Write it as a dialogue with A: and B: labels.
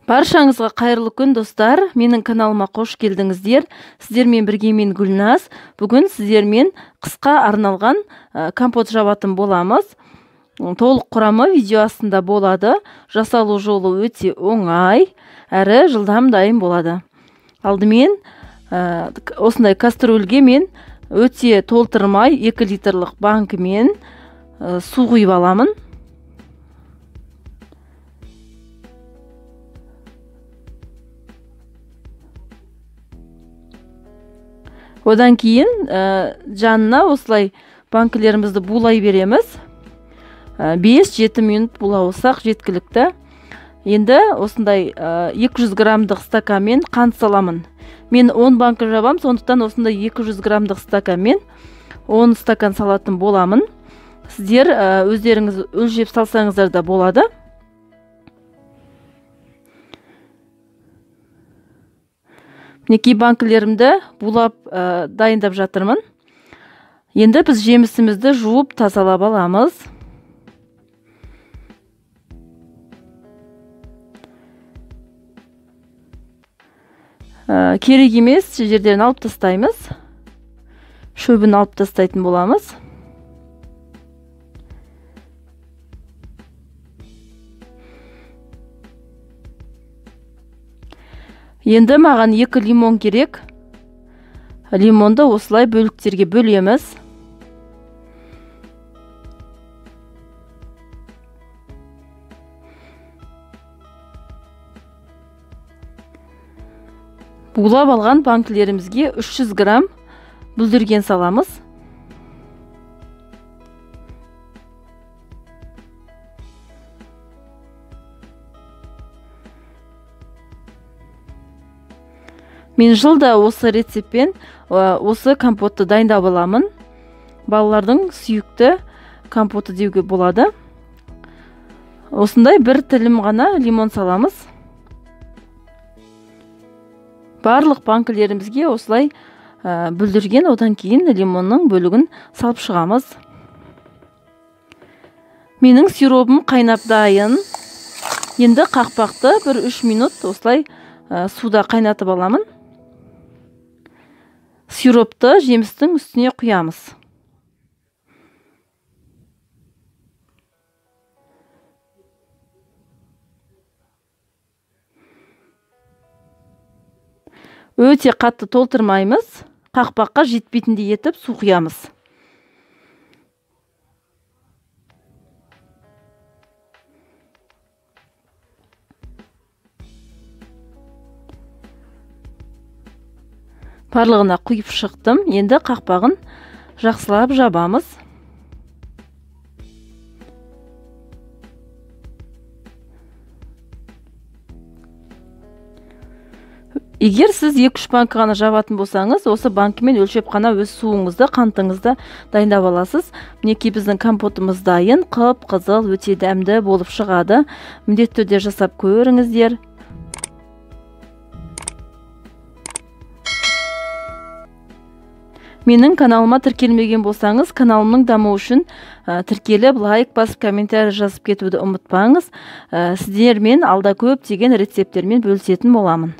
A: Баршаңызға қайырлы күн, достар. Менің каналыма қош келдіңіздер. Сіздермен бірге мен Гүлназ. Бүгін сіздермен қысқа арналған компот жабатын боламыз. Толық құрамы видео астында болады. Жасалу жолы өте оңай, әрі жылдам дайын болады. Алдымен осындай кастрөлге мен өте толтырмай 2 литрлік банкымен су құйып аламын. Одан кейін жанына осылай банкілерімізді булай береміз. 5-7 минут булаусақ жеткілікті. Енді осындай 200 граммдық стаканмен қант саламын. Мен 10 банкі жабам, сондықтан осындай 200 граммдық стаканмен 10 стакан салатын боламын. Сіздер өздеріңіз өлшеп салсаңыздар да болады. Мінекей банкілерімді булап дайындап жатырмын. Енді біз жемісімізді жуып тазалап аламыз. Керек емес жердерін алып тастаймыз. Шөбін алып тастайтын боламыз. Енді маған 2 лимон керек. Лимонды осылай бөліктерге бөлеміз. Булап алған банкілерімізге 300 грамм бүлдірген саламыз. Мен жылда осы рецептпен осы компотты дайындап аламын. Балалардың сүйікті компоты деуге болады. Осындай бір тілім ғана лимон саламыз. Барлық банкілерімізге осылай бүлдірген, одан кейін лимонның бөлігін салып шығамыз. Менің сиропым қайнап дайын. Енді қақпақты 1-3 минут осылай суда қайнатып аламын. Сиропты жемістің үстіне құямыз. Өте қатты толтырмаймыз. Қақпаққа жетпейтіндей етіп су құямыз. Барлығына құйып шықтым. Енді қақпағын жақсылап жабамыз. Егер сіз 2-3 банкі ғана жабатын болсаңыз, осы банкімен өлшеп қана өз суыңызды, қантыңызды дайындап аласыз. Мінекей біздің компотымыз дайын, қып-қызыл, өте дәмді болып шығады. Міндетті түрде жасап көріңіздер. Менің каналыма тіркелмеген болсаңыз, каналымның дамуы үшін тіркеліп, лайк басып, комментарий жазып кетуді ұмытпаңыз. Сіздермен алда көптеген рецепттермен бөлісетін боламын.